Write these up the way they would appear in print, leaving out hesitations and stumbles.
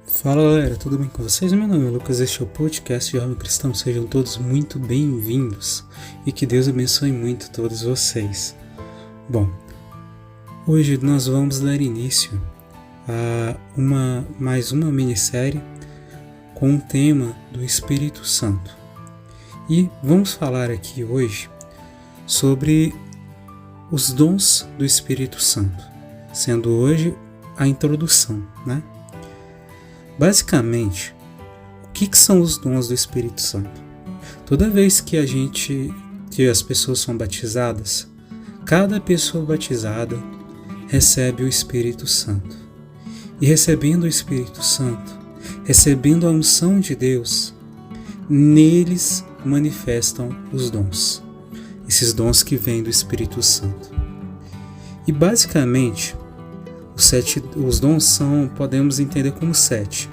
Fala galera, tudo bem com vocês? Meu nome é Lucas, este é o podcast Jovem Cristão. Sejam todos muito bem-vindos e que Deus abençoe muito todos vocês. Bom, hoje nós vamos dar início a mais uma minissérie com o tema do Espírito Santo. E vamos falar aqui hoje sobre os dons do Espírito Santo, sendo hoje a introdução, né? Basicamente, o que são os dons do Espírito Santo? Toda vez que as pessoas são batizadas, cada pessoa batizada recebe o Espírito Santo. E recebendo o Espírito Santo, recebendo a unção de Deus, neles manifestam os dons. Esses dons que vêm do Espírito Santo. E basicamente, os dons podemos entender como 7,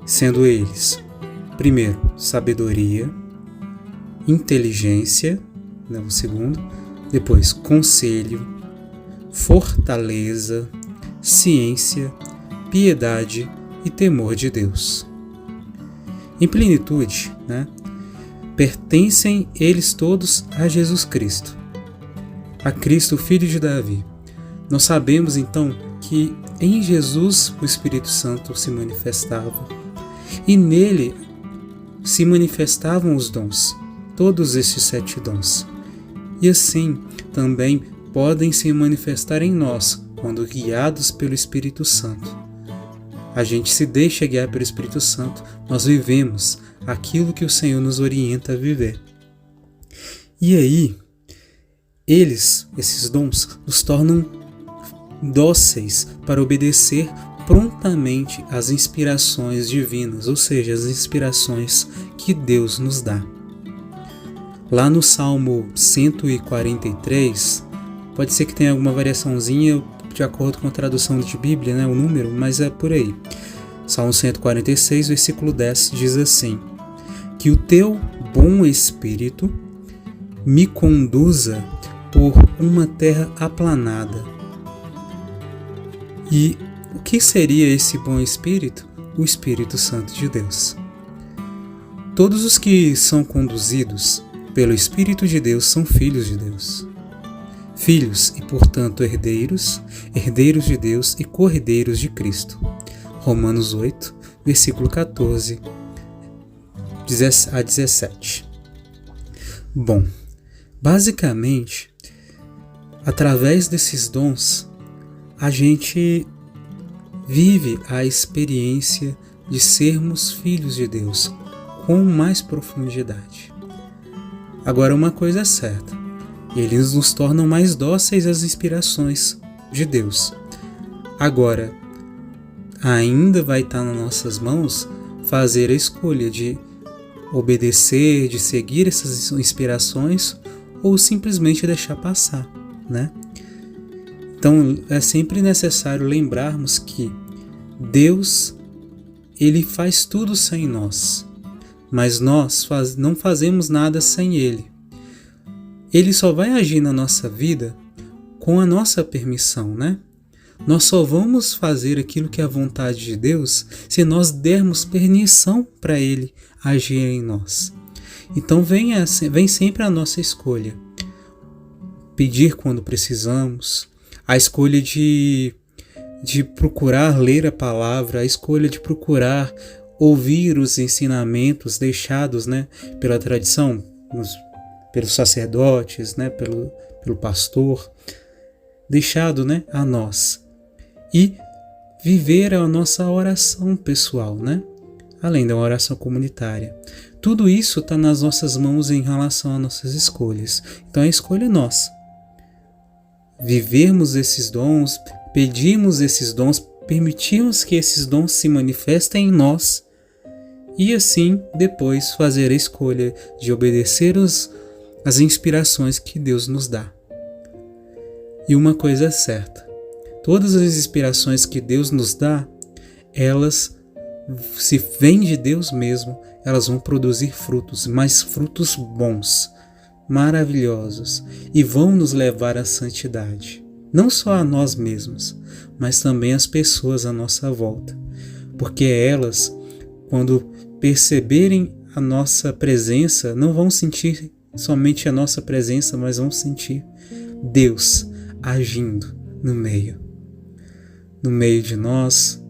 sendo eles, primeiro, sabedoria, inteligência, o segundo, depois, conselho, fortaleza, ciência, piedade e temor de Deus. Em plenitude, pertencem eles todos a Jesus Cristo, a Cristo, filho de Davi. Nós sabemos então que em Jesus o Espírito Santo se manifestava e nele se manifestavam os dons, todos esses 7 dons. E assim também podem se manifestar em nós quando guiados pelo Espírito Santo. A gente se deixa guiar pelo Espírito Santo, nós vivemos aquilo que o Senhor nos orienta a viver. E aí, esses dons, nos tornam dóceis para obedecer prontamente às inspirações divinas, ou seja, as inspirações que Deus nos dá. Lá no Salmo 143, pode ser que tenha alguma variaçãozinha de acordo com a tradução de Bíblia, o número, mas é por aí. Salmo 146, versículo 10 diz assim: que o teu bom Espírito me conduza por uma terra aplanada. E o que seria esse bom Espírito? O Espírito Santo de Deus. Todos os que são conduzidos pelo Espírito de Deus são filhos de Deus. Filhos e, portanto, herdeiros de Deus e co-herdeiros de Cristo. Romanos 8, versículo 14 a 17. Bom, basicamente, através desses dons, a gente vive a experiência de sermos filhos de Deus com mais profundidade. Agora, uma coisa é certa, eles nos tornam mais dóceis às inspirações de Deus. Agora, ainda vai estar nas nossas mãos fazer a escolha de obedecer, de seguir essas inspirações ou simplesmente deixar passar, Então, é sempre necessário lembrarmos que Deus, Ele faz tudo sem nós, mas nós não fazemos nada sem Ele. Ele só vai agir na nossa vida com a nossa permissão, Nós só vamos fazer aquilo que é a vontade de Deus se nós dermos permissão para Ele agir em nós. Então, vem sempre a nossa escolha. Pedir quando precisamos, a escolha de procurar ler a palavra, a escolha de procurar ouvir os ensinamentos deixados pela tradição, pelos sacerdotes, pelo pastor, deixado a nós. E viver a nossa oração pessoal, além da oração comunitária. Tudo isso está nas nossas mãos em relação às nossas escolhas. Então a escolha é nossa. Vivermos esses dons, pedirmos esses dons, permitirmos que esses dons se manifestem em nós e assim depois fazer a escolha de obedecer as inspirações que Deus nos dá. E uma coisa é certa, todas as inspirações que Deus nos dá, elas, se vêm de Deus mesmo, elas vão produzir frutos, mas frutos bons, maravilhosos, e vão nos levar à santidade. Não só a nós mesmos, mas também as pessoas à nossa volta. porque elas, quando perceberem a nossa presença, não vão sentir somente a nossa presença, mas vão sentir Deus agindo no meio de nós,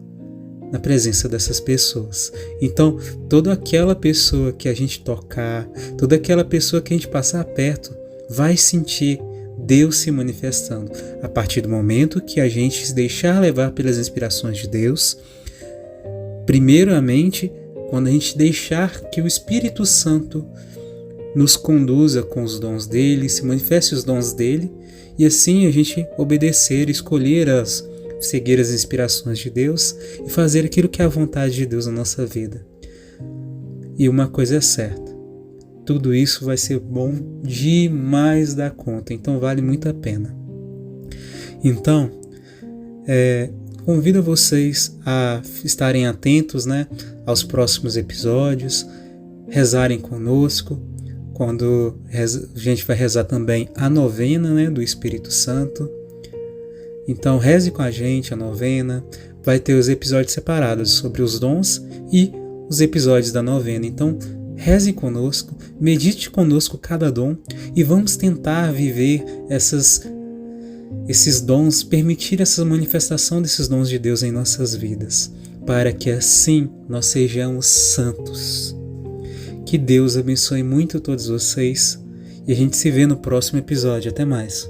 na presença dessas pessoas. Então, toda aquela pessoa que a gente tocar, toda aquela pessoa que a gente passar perto, vai sentir Deus se manifestando. A partir do momento que a gente se deixar levar pelas inspirações de Deus, primeiramente, quando a gente deixar que o Espírito Santo nos conduza com os dons dele, se manifeste os dons dele, e assim a gente obedecer, escolher seguir as inspirações de Deus e fazer aquilo que é a vontade de Deus na nossa vida. E uma coisa é certa, tudo isso vai ser bom demais da conta, então vale muito a pena. Então, convido vocês a estarem atentos, aos próximos episódios, rezarem conosco, quando a gente vai rezar também a novena, do Espírito Santo. Então reze com a gente a novena, vai ter os episódios separados sobre os dons e os episódios da novena. Então reze conosco, medite conosco cada dom e vamos tentar viver esses dons, permitir essa manifestação desses dons de Deus em nossas vidas, para que assim nós sejamos santos. Que Deus abençoe muito todos vocês e a gente se vê no próximo episódio. Até mais.